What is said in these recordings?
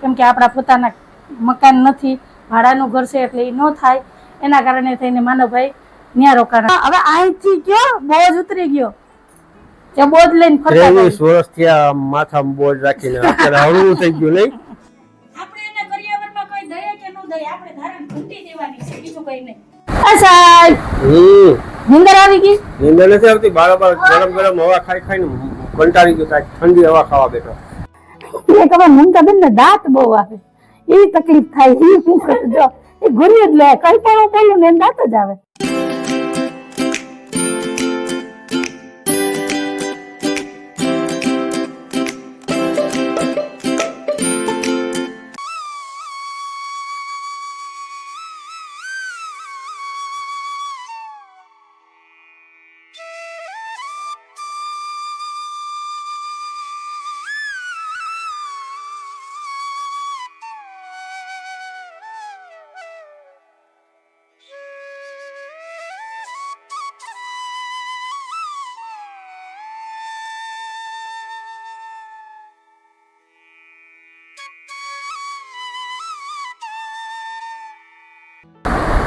કેમ કે આપણા પોતાના મકાન નથી, ભાડાનું ઘર છે એટલે એ ન થાય, એના કારણે થઈને માનવભાઈ ત્યાં રોકાણા. હવે અહીંથી ગયો બોજ ઉતરી ગયો, જે બોજ લઈને ફરતા 23 વર્ષથી આ માથામાં બોજ રાખીને અત્યારે હળવું થઈ ગયું નહીં. આપણે એને પર્યાવરણમાં કોઈ દયા કે ન દયા, આપણે ધારણ ઘૂંટી દેવાની છે, બીજું કઈ નહીં. આ સાહેબ નીંદર આવી ગઈ? નીંદર નથી આવતી, બારોબાર ગરમ ગરમ હવા ખાઈ ખાઈને કંટાળી ગયો, કાંઈક ઠંડી હવા ખાવા બેઠો. એ ખબર મમતા બેન ને દાંત બહુ આવે, એ તકલીફ થાય, એ શું કરજો, એ ગુની જ લે, કઈ પણ બોલું ને દાંત જ આવે.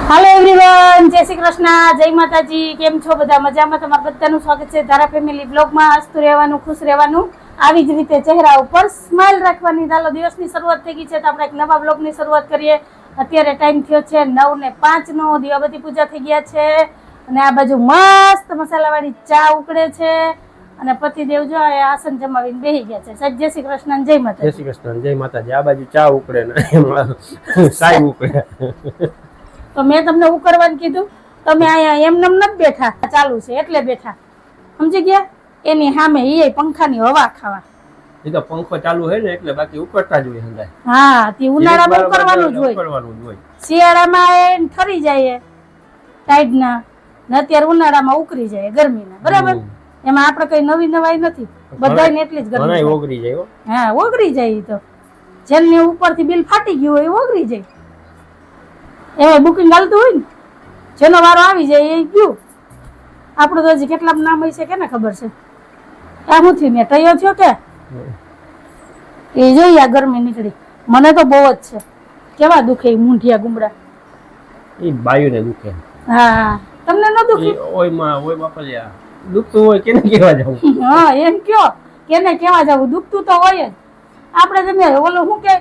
હાલો એવરીવન, જય શ્રી કૃષ્ણ, જય માતાજી. કેમ છો બધા? મજામાં? તમારા બધાનું સ્વાગત છે ધારા ફેમિલી બ્લોગમાં. હસતું રહેવાનું, ખુશ રહેવાનું, આવી જ રીતે ચહેરા ઉપર સ્માઇલ રાખવાની. ચાલો, દિવસની શરૂઆત થઈ ગઈ છે તો આપણે એક નવા બ્લોગની શરૂઆત કરીએ. અત્યારે ટાઈમ થયો છે 9:05 દીવાબત્તી પૂજા થઈ ગયા છે અને આ બાજુ મસ્ત મસાલાવાળી ચા ઉકળે છે અને પતિદેવ જો આસન જમાવીને બેસી ગયા છે. જય શ્રી કૃષ્ણ, જય માતાજી. જય શ્રી કૃષ્ણ, જય માતાજી. આ બાજુ ચા ઉકળે ને સાઈ ઉકળે. તો મેં તમને ઉકળવાનું કીધું, તમે અહીંયા એમને નથી બેઠા, ચાલુ છે એટલે બેઠા, સમજી ગયા? એની સામે એ પંખાની હવા ખાવા. એ તો પંખો ચાલુ હોય ને એટલે બાકી ઉકળતા જ હોય હંગાય. હા, તે ઉનાળામાં ઉકળવાનું જ હોય, શિયાળામાં એ ઠરી જાય ટાઈડના, ને અત્યારે ઉનાળામાં ઉકળી જાય ગરમીના. બરાબર? એમાં આપણે કઈ નવી નવાઈ નથી, બધાને એટલી જ ગરમી ઓગળી જાય. હા, ઓગળી જાય. તો જેને ઉપરથી બિલ ફાટી ગયું હોય એ ઓગળી જાય. એમાં બુકિંગ હાલતું હોય ને, જેનો વારો આવી જાય એ ગયું. આપણું તો હજી કેટલા નામ હોય છે કેને ખબર છે? આ હું થયું ને ટયો થયો કે એ જોઈ આ ગરમી નીકળી. મને તો બહુ જ છે. કેવા દુખે મૂંઢિયા ગુમડા, એ બાયુને દુખે. હા, તમને ન દુખે? ઓય બાપલિયા દુખતું હોય કેને કેવા જાવું? હા, એમ કયો, કેને કેવા જાવું? દુખતું તો હોય જ. આપણે તમે ઓલું શું કે,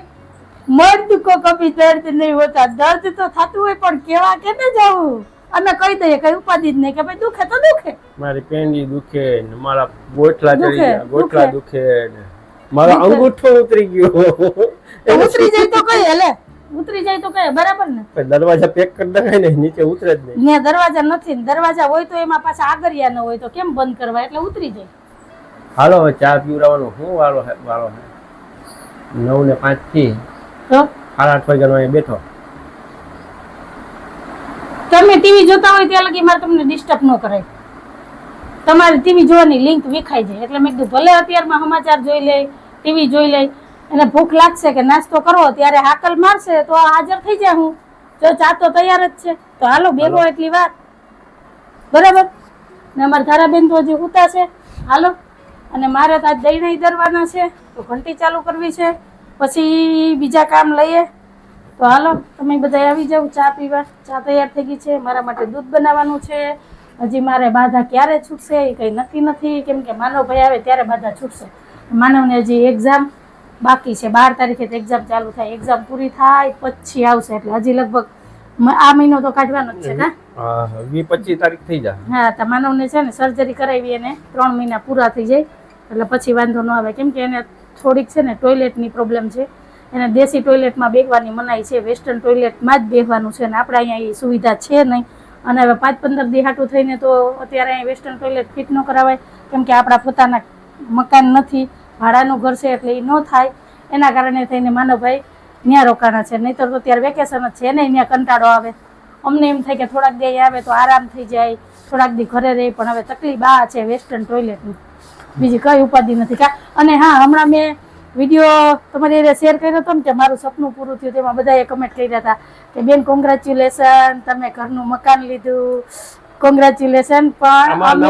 મર્દ કો કભી દર્દ નહીં હોતા, દર્દ તો થતું હોય પણ કેવા કેને જાવું? અમે કહી દઈએ, કઈ ઉપાધિ જ નહીં કે ભાઈ દુખે તો દુખે. મારી પેંડી દુખે ને મારા ગોઠલા ચડી ગયા, ગોઠલા દુખે ને મારો અંગૂઠો ઉતરી ગયો. ઉતરી જાય તો કઈ હેલે, ઉતરી જાય તો કઈ બરાબર ને. દરવાજા પેક કરી દેખાય ને, નીચે ઉતરે જ નહીં. ને દરવાજા નથી, દરવાજા હોય તો એમાં પાછા આગળિયા ન હોય તો કેમ બંધ કરવા? એટલે ઉતરી જાય. હાલો હવે ચા પીવડાવવાનો શું વારો હે? 9:05 થી 8:30 વાગ્યાનો અહીં બેઠો. તમે ટીવી જોતા હોય ત્યાં લગી મારે તમને ડિસ્ટર્બ ન કરાય. તમારી ટીવી જોવાની લિંક વિખાઈ જાય એટલે મેં કીધું ભલે અત્યારમાં સમાચાર જોઈ લે, ટીવી જોઈ લે, એને ભૂખ લાગશે કે નાસ્તો કરવો ત્યારે હાકલ મારશે તો હાજર થઈ જાય. હું જો ચા તો તૈયાર જ છે તો હાલો બેગો એટલી વાર. બરાબર ને? અમારા ધારાબેન તો હજી ઉતા છે. હાલો, અને મારે તો આજ દહીં દરવાના છે તો ઘંટી ચાલુ કરવી છે, પછી બીજા કામ લઈએ. તો હાલો, તમે બધા આવી જાવ ચા પીવા. ચા તૈયાર થઈ ગઈ છે, મારા માટે દૂધ બનાવવાનું છે. હજી મારે બાધા ક્યારે છૂટશે એ કંઈ નક્કી નથી, કેમ કે માનવભાઈ આવે ત્યારે બાધા છૂટશે. માનવને હજી એક્ઝામ બાકી છે, 12 તારીખે તો એક્ઝામ ચાલુ થાય. એક્ઝામ પૂરી થાય પછી આવશે, એટલે હજી લગભગ આ મહિનો તો કાઢવાનો જ છે ને. 20-25 તારીખ થઈ જાય. હા, તો માનવને છે ને સર્જરી કરાવી એને 3 મહિના પૂરા થઈ જાય એટલે પછી વાંધો ન આવે, કેમ કે એને થોડીક છે ને ટોયલેટની પ્રોબ્લેમ છે. એને દેશી ટોયલેટમાં બેસવાની મનાઈ છે, વેસ્ટર્ન ટોયલેટમાં જ બેસવાનું છે ને આપણે અહીંયા એ સુવિધા છે નહીં. અને હવે 5-15 દી હાટું થઈને તો અત્યારે અહીં વેસ્ટર્ન ટોયલેટ ફિટ ન કરાવાય, કેમ કે આપણા પોતાના મકાન નથી, ભાડાનું ઘર છે એટલે એ ન થાય. એના કારણે થઈને માનવભાઈ ત્યાં રોકાણા છે. નહીંતર તો ત્યારે વેકેશન જ છે, એને ત્યાં કંટાળો આવે. અમને એમ થાય કે થોડાક દી આવે તો આરામ થઈ જાય, થોડાક દી ઘરે રહે, પણ હવે તકલીફ આ છે વેસ્ટર્ન ટોયલેટની, બીજી કઈ ઉપાધિ નથી. અને હા, હમણાં મેં વિડીયો તમારી એને શેર કર્યો હતો ને કે મારું સપનું પૂરું થયું, તેમાં બધાએ કમેન્ટ કર્યા હતા કે બેન કોંગ્રેચ્યુલેશન, તમે ઘરનું મકાન લીધું, કોંગ્રેચ્યુલેશન. પણ આમાં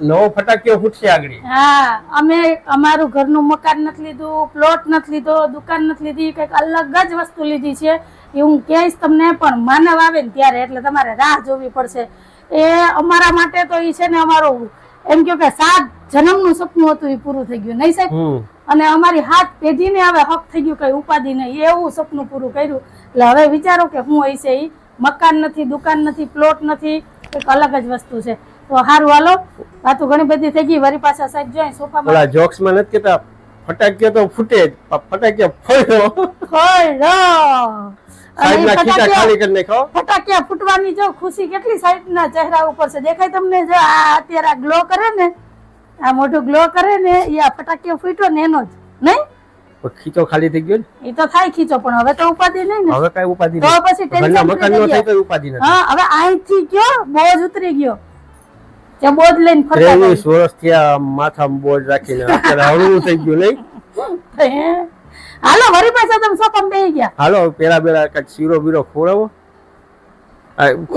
નવો ફટાકિયો ફૂટશે આગળ. હા, અમે અમારું ઘરનું મકાન નથી લીધું, પ્લોટ નથી લીધો, દુકાન નથી લીધી, કંઈક અલગ જ વસ્તુ લીધી છે એ હું કહીશ તમને. પણ માનવ આવે ને ત્યારે એટલે તમારે રાહ જોવી પડશે. એ અમારા માટે તો એ છે ને અમારું એમ કહો કે 7 જન્મનું સપનું હતું એ પૂરું થઈ ગયું નહીં સાહેબ. અને અમારી 7 પેઢીને હવે હક થઈ ગયું, કઈ ઉપાધિ નહીં, એવું સપનું પૂરું કર્યું. એટલે હવે વિચારો કે હું હશે એ મકાન નથી, દુકાન નથી, પ્લોટ નથી, એક અલગ જ વસ્તુ છે. તો હારું હાલો, વાતો ઘણી બધી થઈ ગઈ. વરી પાછા સાહેબ જોઈ સોફામાં ઓલા જોક્સ માં નથી કેતા ફટાકિયો તો ફૂટે જ, ફટાકિયો ફોડો સાહેબના ખીચા ખાલી કરી નાખો. ફટાકિયા ફૂટવાની જો ખુશી કેટલી સાહેબના ચહેરા ઉપર છે, દેખાય તમને? જો આ અત્યારે આ ગ્લો કરે ને, આ મોઢું ગ્લો કરે ને, એ આ ફટાકિયો ફૂટ્યો ને એનો જ નહીં. ખીચો ખાલી થઈ ગયો ને એ તો થાય ખીચો, પણ હવે તો ઉપાધિ નહીં ને. હવે કઈ ઉપાધિ તો પછી ટેન્શન મકાન નો થાય તો ઉપાધિ નથી. હા, હવે અહીંથી ગયો બોજ ઉતરી ગયો, જે બોજ લઈને ફરતા 23 વર્ષ થયા માથામાં બોજ રાખીને, અત્યારે હળવું થઈ ગયું નહીં. હાલો વરી પાછા તમે સોફામાં બેહી ગયા. હાલો પેલા કઈ શીરો બીરો ખવડાવો.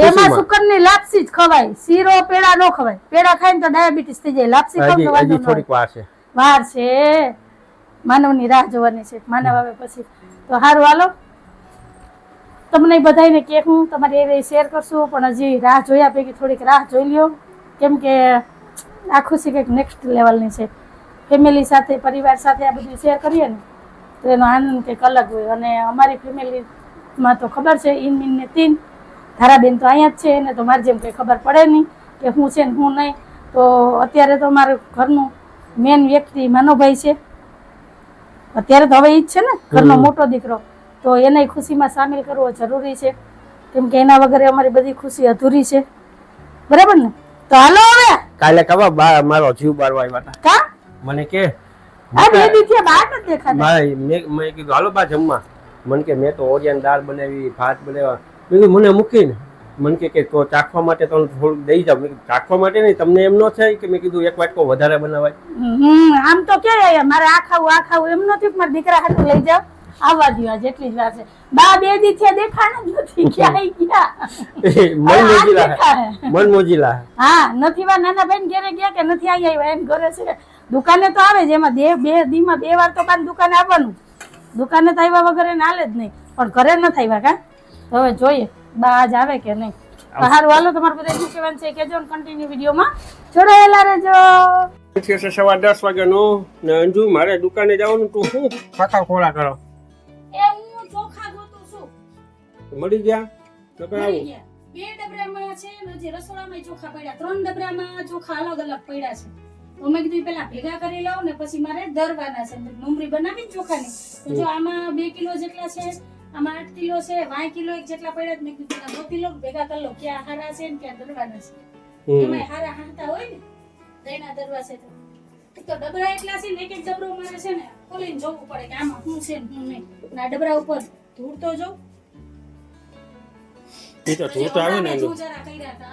એમાં શુકરની લાપસી જ ખવાય, શીરો પેડા નો ખવાય. પેડા ખાઈને તો ડાયાબિટીસ થઈ જાય, લાપસી ખાવ તો થોડીક વાર છે. વાર છે, માનવની રાહ જોવાની છે. માનવ આવે પછી તો હારું હાલો. તમને બધાને કે હું તમારી એ શેર કરશું, પણ હજી રાહ જોયા પૈકી થોડીક રાહ જોઈ લ્યો, કેમ કે આ ખુશી કંઈક નેક્સ્ટ લેવલની છે. ફેમિલી સાથે, પરિવાર સાથે આ બધું શેર કરીએ ને તો એનો આનંદ કંઈક અલગ હોય. અને અમારી ફેમિલીમાં તો ખબર છે, ઇન મીન ને 3 ધારાબેન તો અહીંયા જ છે, એને તો મારી જેમ કંઈ ખબર પડે નહીં કે હું છે ને હું નહીં. તો અત્યારે તો મારું ઘરનું મેન વ્યક્તિ માનવભાઈ છે. અત્યારે તો હવે ઈ જ છે ને ઘરનો મોટો દીકરો, તો એને ખુશીમાં સામેલ કરવો જરૂરી છે, કેમ કે એના વગર અમારી બધી ખુશી અધૂરી છે. બરાબર ને? તો હાલો હવે કાલે કવા મારો જીવ બારવા આવ્યા હતા. કા મને કે આ બે દીથી બહાર નથી દેખાતા. મેં કીધું હાલો બા જમવા. મને કે મેં તો ઓરિયન દાળ બનાવી, ભાત બનાવ્યા. મેં કીધું મને મૂકીને મને કે તો ચાખવા માટે તો થોડુંક દઈ જાવ. મેં કીધું ચાખવા માટે નહીં, તમને એમ ન થાય કે? મેં કીધું એક વાટકો વધારે બનાવાય. આમ તો કે મારે આ ખાવું એમ નથી, મારા દીકરા હાથું લઈ જાવ, આવવા દો, જેટલી જ વાર છે. બા બે દીથી દેખાણ જ નથી, ક્યાંય ગયા મન મોજીલા. હા, નથી વાર નાના ભાઈ ઘરે ગયા કે નથી આવ્યા, એમ ઘરે છે. દુકાને તો આવે જ, એમાં બે દીમાં 2 વાર તો કાન દુકાને આવવાનું. દુકાને તો આવ્યા વગર એને હાલે જ નહીં, પણ ઘરે નથી આવ્યા. કા હવે જોઈએ બા આજ આવે કે નહીં. સારું હાલો, તમારું બધા શું કહેવાનું છે કેજો, કન્ટિન્યુ વિડીયોમાં જોડાયેલા રહેજો. સવા 10 વાગ્યાનો ને અંજુ મારે દુકાને જવાનું. તું શું ખાખા ખોળા કરો? એ હું ચોખા ગોતું છું. મળી ગયા? મળી ગયા. 2 ડબરામાં છે ને જે રસોડામાં ચોખા પડ્યા, 3 ડબરામાં ચોખા અલગ અલગ પડ્યા છે. તો મેં કીધું પેલા ભેગા કરી લઉં ને પછી મારે દરવાના છે, મમરી બનાવી ચોખાની. તો જો આમાં 2 કિલો જેટલા છે, આમાં 8 કિલો છે, 5 કિલો એક જેટલા પડ્યા. મેં કીધું પેલા ગોતી લો, ભેગા કરી લો, ક્યાં હારા છે ને ક્યાં દરવાના છે. એમાં હારા હાંતા હોય ને દઈના દરવા છે તો ડબરા એટલા છે ને, એક ડબરો મારે છે ને ખોલીને જોવું પડે કે આમાં શું છે ને શું નહીં. આ ડબરા ઉપર ધૂળ તો જો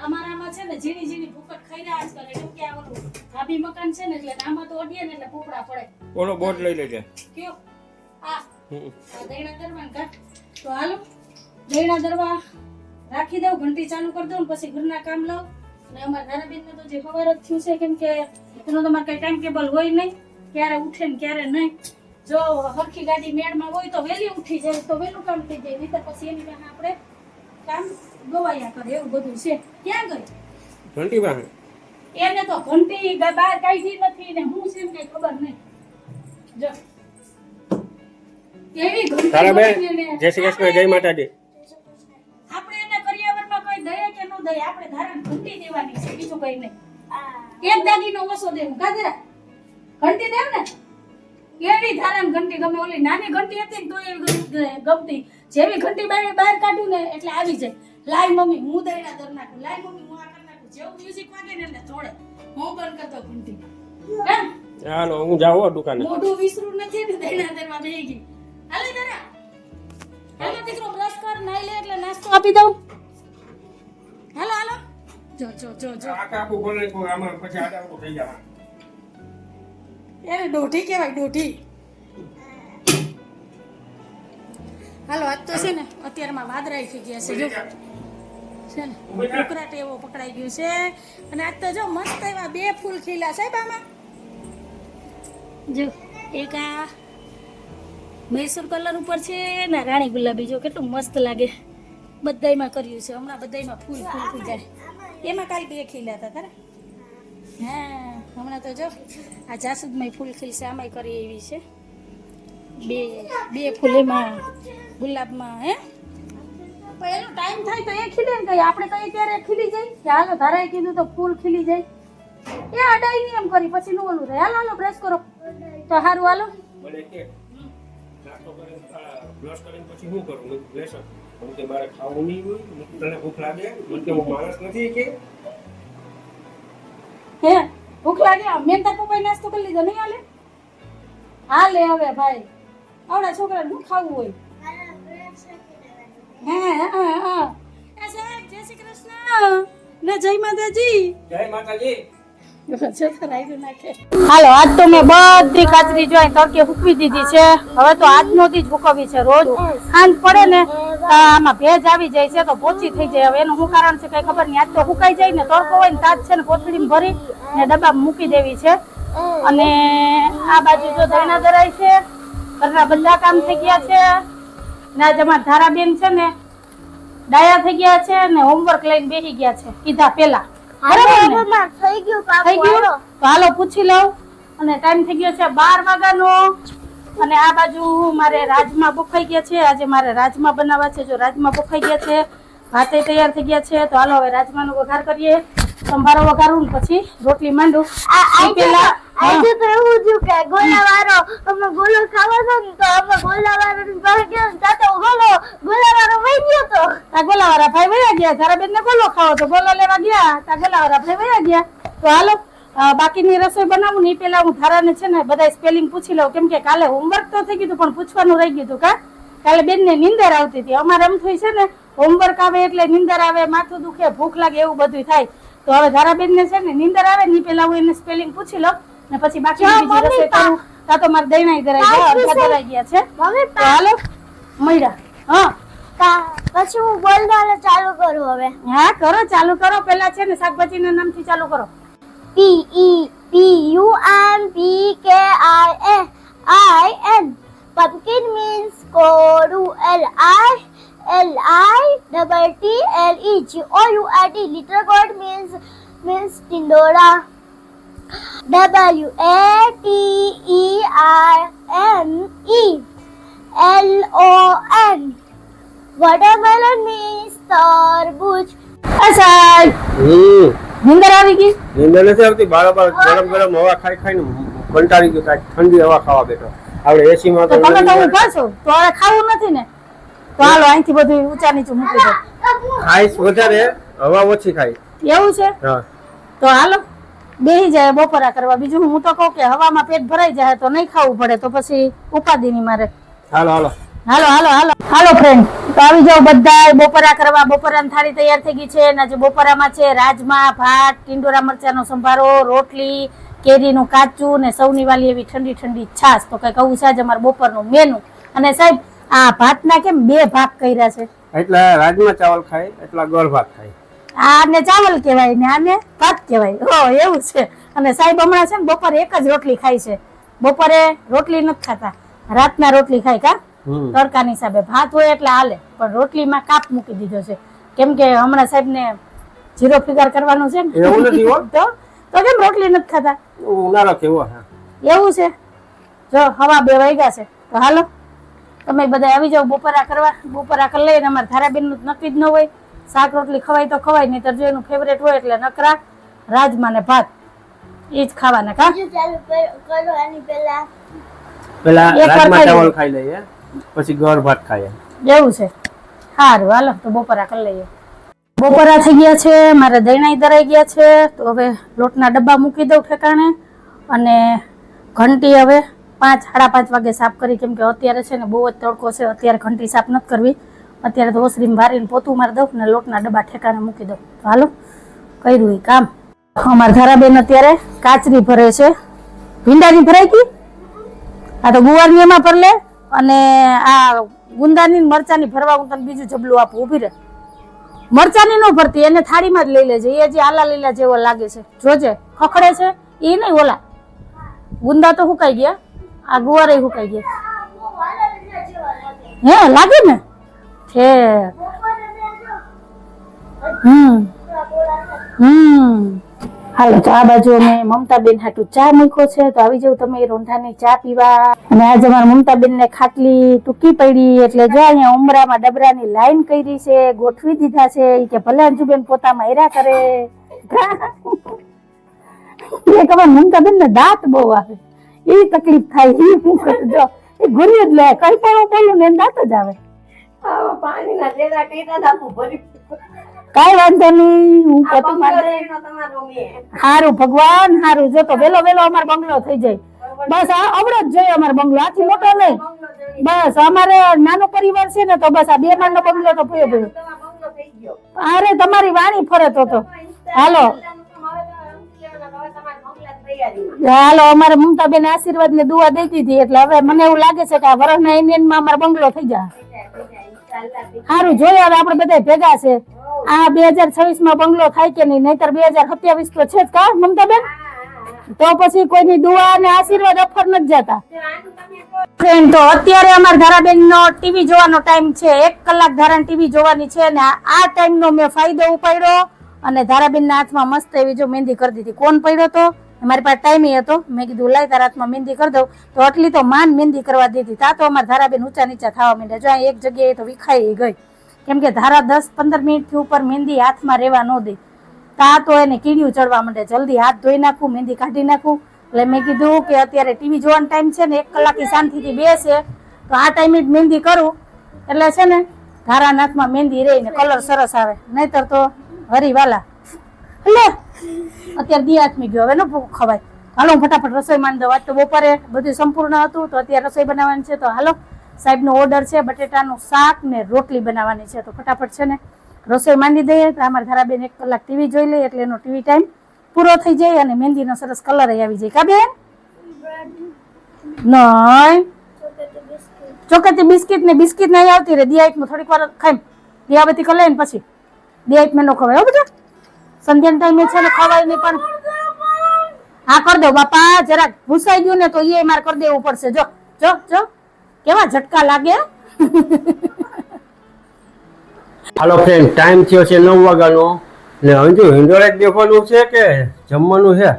અમારામાં છે ને ઝીણી ઝીણી ભૂકટ ખાઈ રહ્યા આજકાલ, એટલે કે આ ઓલું ભાભી મકાન છે ને એટલે આમાં તો અડીએ ને એટલે પોપડા પડે. ઓલો બોટ લઈ લેજે. કયો? આ દઈના દરવા ઘાટ. તો હાલો દઈના દરવા રાખી દઉં, ઘંટી ચાલુ કરી દઉં, પછી ઘરના કામ લઉં. અને અમારા ધારાબેનને તો જે ખબર જ થયું છે, કેમ કે એનો તમારે કઈ ટાઈમ ટેબલ હોય નહીં, ક્યારે ઉઠે ને ક્યારે નહીં. જો હરખી ગાડી મેળમાં હોય તો વહેલી ઉઠી જાય તો વહેલું કામ થઈ જાય, નહીં તો પછી એની પાસે આપણે કામ ગવાયા કરે, એવું બધું છે. ક્યાં ગઈ ઘંટી પાસે? એને તો ઘંટી બહાર કાઢી નથી ને હું છે કઈ ખબર નહીં. જો એવી ઘંટી જય શ્રી કૃષ્ણ, જય માતાજી. આપણે એને કરિયાવરમાં કોઈ દઈએ કે ન દઈએ, આપણે ધારણ ઘંટી દેવાની છે, બીજું કઈ નહીં. એક દાગીનો ઓછો દેવું. ગાજરા ઘંટી દેવ ને, એવી ધારણ ઘંટી ગમે. ઓલી નાની ઘંટી હતી ને તો એવી ગમતી, જેવી ઘંટી બહાર કાઢ્યું ને એટલે આવી જાય. લાય મમ્મી હું દઈના દર નાખું, લાય મમ્મી હું આ કરી નાખું. જેવું મ્યુઝિક વાગે ને એટલે થોડે હું બંધ કરતો ઘંટી. હાલો હું જાઉં દુકાને. મોઢું વિસરું નથી ને દઈના દરમાં બેહી ગઈ. હાલે જરા, હાલો દીકરો બ્રશ કર, નાઈ લે એટલે નાસ્તો આપી દઉં. હાલો હાલો, જો જો જો જો આખું બોલે કોઈ આમાં પછી આડા થઈ જવા. એને દોઢી કહેવાય, દોઢી. હાલો આજ તો છે ને અત્યારમાં વાદળાઈ થઈ ગયા છે. જો છે ને ઉકળાટ એવો પકડાઈ ગયું છે અને આજ તો જો મસ્ત એવા 2 ફૂલ ખીલા સાહેબ આમાં જો એક આ મૈસૂર કલર ઉપર છે ને રાણી ગુલાબી જો કેટલું મસ્ત લાગે બધાયમાં કર્યું છે હમણાં બધાયમાં ફૂલ ફૂલ થઈ જાય એમાં કાલ 2 ખીલા હતા તારા હા હમણાં તો જો આ જાસૂદમાં ફૂલ ખીલશે આમાંય કરી એવી છે બે ફૂલ એમાં ગુલાબમાં હે પણ એનો ટાઈમ થાય તો એ ખીલે ને કઈ આપણે કઈ ત્યારે ખીલી જાય કે હાલો ધારાએ કીધું તો ફૂલ ખીલી જાય એ અડાઈ નહીં એમ કરી પછી નું ઓલું રહે હાલો હાલો બ્રશ કરો તો સારું હાલો મને કે નાસ્તો કરીને બ્રશ કરીને પછી શું કરું મેં લેશન મને કે મારે ખાવું નહીં હોય તને ભૂખ લાગે મને કે હું માણસ નથી કે હે ભૂખ લાગે મેંતા પપ્પાએ નાસ્તો કરી લીધો નહીં હાલે હાલે હવે ભાઈ આવડા છોકરાને શું ખાવું હોય હા સાહેબ જય શ્રી કૃષ્ણ ને જય માતાજી જય માતાજી હાલો આજ તો મેં બધી કાચરી જોઈ તડકે હૂકવી દીધી છે હવે તો આજનો દી જ હૂકવી છે રોજ સાંજ પડે ને આમાં ભેજ આવી જાય છે તો પોચી થઈ જાય હવે એનું શું કારણ છે કઈ ખબર નહીં આજ તો હુકાઈ જાય ને તડકો હોય ને તાજ છે ને કોથળીમાં ભરી ને ડબ્બામાં મૂકી દેવી છે અને આ બાજુ જો દૈણા ધરાય છે ઘરના બધા કામ થઈ ગયા છે ને આજે અમારા ધારાબેન છે ને ડાયા થઈ ગયા છે ને હોમવર્ક લઈને બેસી ગયા છે કીધા પેલા થઈ ગયું તો હાલો પૂછી લઉં અને ટાઈમ થઈ ગયો છે 12 વાગ્યાનો અને આ બાજુ મારે રાજમા બફાઈ ગયા છે આજે મારે રાજમા બનાવવા છે જો રાજમા બફાઈ ગયા છે ભાતે તૈયાર થઈ ગયા છે તો હાલો હવે રાજમાનો વઘાર કરીએ સંભારો વઘારું ને પછી રોટલી માંડું પેલા આજે તો એવું થયું કે ગોલાવાળો અમે ગોલો ખાવાનો ને તો અમે ગોલાવાળો ને બહાર ગયા ને તાતો ગોલાવાળો વહી ગયો તો આ ગોલાવાળા ભાઈ વયા ગયા ધારાબેન ને ગોલો ખાવો તો ગોલો લેવા ગયા તા ગોલાવાળા ભાઈ વયા ગયા તો હાલો બાકીની રસોઈ બનાવું ને પેલા હું ધારાને છે ને બધા સ્પેલિંગ પૂછી લઉં કેમ કે કાલે હોમવર્ક તો થઈ ગયું પણ પૂછવાનું રહી ગયું કા કાલે બેન ને નીંદર આવતી હતી અમારે એમ થઈ છે ને હોમવર્ક આવે એટલે નીંદર આવે માથું દુખે ભૂખ લાગે એવું બધું થાય તો હવે ધારાબેન ને છે ને નીંદર આવે ને પેલા હું એને સ્પેલિંગ પૂછી લઉં ને પછી બાકી બીજી રસોઈ કરું તા તો મારે દૈણાઈ ધરાઈ ગયા અડધા ધરાઈ ગયા છે મમ્મી તો હાલો મળ્યા હા પછી હું બોલવાનું ચાલુ કરું હવે હા કરો ચાલુ કરો પેલા છે ને શાકભાજીના નામથી ચાલુ કરો PEPUMPKIN pumpkin means koru LITTLE little goat means tindora WATERMELON watermelon means તરબૂચ અસાય નીંદર આવી ગઈ નીંદર નથી આવતી બારોબાર ગરમ ગરમ હવા ખાઈ ખાઈને કંટાળી ગયો કાંઈક ઠંડી હવા ખાવા બેઠો આપણે એસી માં તો તમે તો ઊભા છો તો હવે ખાવું નથી ને તો હાલો અહીંથી બધું ઊંચા નીચું મૂકી દો ખાઈશ વધારે હવા ઓછી ખાઈ એવું છે હા તો હાલો બેહી જાય બપોરા કરવા બીજું હું તો કહું કે હવામાં પેટ ભરાઈ જાય તો નહીં ખાવું પડે તો પછી ઉપાધિ ની મારે હાલો હાલો હાલો હાલો હાલો હાલો ફ્રેન્ડ તો આવી જાવ બધા બપોરા કરવા બપોરાની થાળી તૈયાર થઈ ગઈ છે અને આજે બપોરામાં છે રાજમા ભાત ટીંડોરા મરચાનો સંભારો રોટલી કેરીનું કાચું ને સૌની વાલી એવી ઠંડી ઠંડી છાશ તો કઈક આવું છે આજે અમારા બપોરનું મેનુ અને સાહેબ આ ભાતના કેમ 2 ભાગ કર્યા છે એટલા રાજમા ચાવલ ખાય એટલા ગોળ ભાત ખાય આને ચાવલ કહેવાય ને આને ભાત કહેવાય ઓ એવું છે અને સાહેબ હમણાં છે ને બપોરે એક જ રોટલી ખાય છે બપોરે રોટલી નથી ખાતા રાતના રોટલી ખાય કા તડકાની હિસાબે ભાત હોય એટલે હાલે પણ રોટલીમાં કાપ મૂકી દીધો છે કેમ કે હમણાં સાહેબ ને જીરો ફિગર કરવાનું છે ને એવું નથી હો તો કેમ રોટલી નથી ખાતા ઉનાળો કેવો એવું છે જો હવા 2 વાગ્યા છે તો હાલો તમે બધા આવી જાવ બપોરા કરવા બપોરા કરી લઈને અમારે ધારાબેન નું નક્કી જ ન હોય શાક રોટલી ખવાય તો ખવાય નહીં તો જો એનું ફેવરેટ હોય એટલે નકરા રાજમા ને ભાત એ જ ખાવાના કા ચાલુ કરો આની પહેલા રાજમા ચાવલ ખાઈ લઈએ પછી ગોળ ભાત ખાઈએ એવું છે સારું હાલો તો બપોરા કરી લઈએ બપોરા થઈ ગયા છે મારે દૈણાઈ ધરાઈ ગયા છે તો હવે લોટના ડબ્બા મૂકી દઉં ઠેકાણે અને ઘંટી હવે 5-5:30 વાગે સાફ કરી કેમ કે અત્યારે છે ને બહુ જ તડકો છે અત્યારે ઘંટી સાફ નથી કરવી અત્યારે તો ઓસરીમાં વારીને પોતું મારી દઉં ને લોટના ડબ્બા ઠેકાણે મૂકી દઉં હાલો કર્યું એ કામ અમારા ધારાબેન અત્યારે કાચરી ભરે છે ભીંડાની ભરાઈ ગઈ આ તો ગુવારની એમાં ભર લે અને આ ગુંદાની મરચાની ભરવા હું તને બીજું જબલું આપું ઊભી રહે મરચાની નો ભરતી, એને થાળીમાં જ લઈ લેજે. એ જે આલા લીલા જેવો લાગે છે, જોજે ખખડે છે એ નહીં. ઓલા ગુંદા તો હુકાઈ ગયા, આ ગુવારે હુકાઈ ગયા. હે લાગે ને છે. હાલો, તો આ બાજુ અમે મમતાબેન હાટુ ચા મૂક્યો છે, તો આવી જાવ તમે રોંઢાની ચા પીવા. અને આજે અમારા મમતાબેન ને ખાટલી ટૂંકી પડી એટલે જો અહીંયા ઉમરામાં ડબરાની લાઈન કરી છે, ગોઠવી દીધા છે. ઈ કે ભલે અંજુબેન પોતામાં હેરા કરે. એક અમારા મમતાબેન ને દાંત બહુ આવે, એવી તકલીફ થાય. ઈ શું કરે જો, એ ઘુરી જ લે, કઈ પણ બોલું ને દાંત જ આવે. પાણીના ડેરા કર્યા હતા ભરી. કઈ વાંધો નહીં, હું પોતું હારું ભગવાન હારું. જો તો વેલો વેલો અમારો બંગલો થઈ જાય. બસ આવડો જ જોઈએ અમારો બંગલો, આથી મોટો નહીં. બસ અમારે નાનો પરિવાર છે ને, તો બસ આ 2 માળનો બંગલો તો ભયો ભયો. અરે તમારી વાણી ફરે તો હાલો હાલો. અમારે મમતાબેન આશીર્વાદ ને દુઆ દેતી હતી એટલે હવે મને એવું લાગે છે કે આ વરસના એન્ડિંગમાં અમારો બંગલો થઈ જાય. સારું જોઈએ હવે આપણે બધા ભેગા છે. આ 2026 માં બંગલો થાય કે નહીં, નહીતર 2027 તો છે જ કા મમતાબેન. તો પછી કોઈની દુઆ અને આશીર્વાદ અફર નથી જતા. ફ્રેન્ડ, તો અત્યારે અમારા ધારાબેન નો ટીવી જોવાનો ટાઈમ છે. 1 કલાક ધારાને ટીવી જોવાની છે ને આ ટાઈમ નો મેં ફાયદો ઉપાડ્યો અને ધારાબેન ના હાથમાં મસ્ત એવી જો મહેંદી કરી દીધી. કોણ પડ્યો તો? મારી પાસે ટાઈમ હતો. મેં કીધું લાય તારા હાથમાં મહેંદી કરી દઉં, તો આટલી તો માન મહેંદી કરવા દીધી. તા તો અમારા ધારાબેન ઊંચા નીચા થવા માંડ્યા. જો અહીં એક જગ્યાએ તો વિખાઈ ગઈ, કેમ કે ધારા 10-15 મિનિટથી ઉપર મહેંદી હાથમાં રહેવા ન દે. તા તો એને કીડિયું ચડવા માંડે. જલ્દી હાથ ધોઈ નાખું, મહેંદી કાઢી નાખું. એટલે મેં કીધું કે અત્યારે ટીવી જોવાનો ટાઈમ છે ને, 1 કલાકની શાંતિથી બેસે તો આ ટાઈમે જ મહેંદી કરું એટલે છે ને ધારાના હાથમાં મહેંદી રહી ને કલર સરસ આવે. નહીતર તો હરીવાલા એટલે અત્યારે દી હાથમી ગયો, હવે ન ખવાય. હાલો હું ફટાફટ રસોઈ માંડી દઉં. આજ તો બપોરે બધું સંપૂર્ણ હતું, તો અત્યારે રસોઈ બનાવવાની છે. તો હાલો, સાહેબનો ઓર્ડર છે બટેટાનું શાક ને રોટલી બનાવવાની છે, તો ફટાફટ છે ને રસોઈ માંડી દઈએ. તો અમારા ધારાબેન 1 કલાક ટીવી જોઈ લે એટલે એનો ટીવી ટાઈમ પૂરો થઈ જાય અને મહેંદીનો સરસ કલર આવી જાય. કા બેન? નહીં, ચોકતી બિસ્કિટ ને બિસ્કિટ નહીં આવતી રે. દિયાઈટમાં થોડીક વાર ખાઈ દિયાબત્તી કરી લઈને પછી દિયાઈટમાં નો ખવાય. બધા સંધ્યાના ટાઈમે છે ને ખવાય નહીં. પણ હા કરી દો બાપા, જરાક ભૂસાઈ ગયું ને તો એ મારે કરી દેવું પડશે. જો જો જો કેવા ઝટકા લાગે. હાલો ફ્રેન્ડ, ટાઈમ થયો છે 9 વાગ્યાનો ને હજુ હિંડોળે જ દેખવાનું છે કે જમવાનું છે?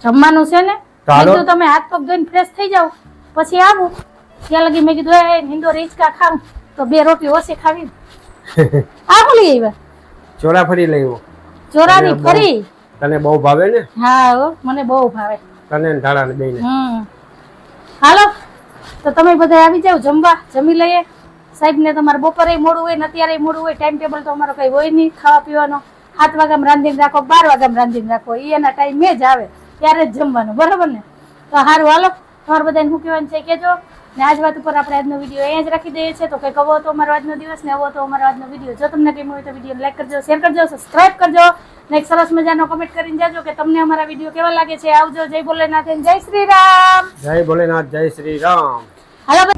જમવાનું છે ને. ચાલો. કીધું તમે હાથ પગ ધોઈને ફ્રેશ થઈ જાવ પછી આવું. ત્યાં લગી મેં કીધું એ હિંડો રીચકા ખાવ તો 2 રોટલી ઓછી ખાવી. આ બોલી આવ્યા ચોરાફળી લઈ આવો. ચોરાની ફરી તને બહુ ભાવે ને? હા હો, મને બહુ ભાવે. તને ને ધારાને બેયને. હાલો, તો તમે બધા આવી જાવ જમવા, જમી લઈએ. સાહેબ ને તમારે બપોરે મોડું હોય ને અત્યારે મોડું હોય, ટાઈમ ટેબલ તો અમારો કઈ હોય નહીં ખાવા પીવાનો. 7 વાગ્યામાં રાંધીને રાખો, 12 વાગ્યામાં રાંધીને રાખો, એના ટાઈમે જ આવે ત્યારે જ જમવાનું, બરોબર ને? તો સારું હાલો, તમારે બધાને શું કહેવાનું છે કહેજો. ને આજ વાત ઉપર આપણે આજનો વિડીયો અહીંયા જ રાખી દઈએ છીએ. તો કંઈક આવો તો અમારો આજનો દિવસ ને આવો તો અમારો આજનો વિડીયો. જો તમને ગમ્યો હોય તો વિડીયો લાઈક કરજો, શેર કરજો, સબસ્ક્રાઇબ કરજો ને એક સરસ મજાનો કમેન્ટ કરીને જાજો કે તમને અમારા વિડીયો કેવા લાગે છે. આવજો. જય ભોલેનાથ, જય શ્રી રામ. જય ભોલેનાથ, જય શ્રી રામ. હાલો.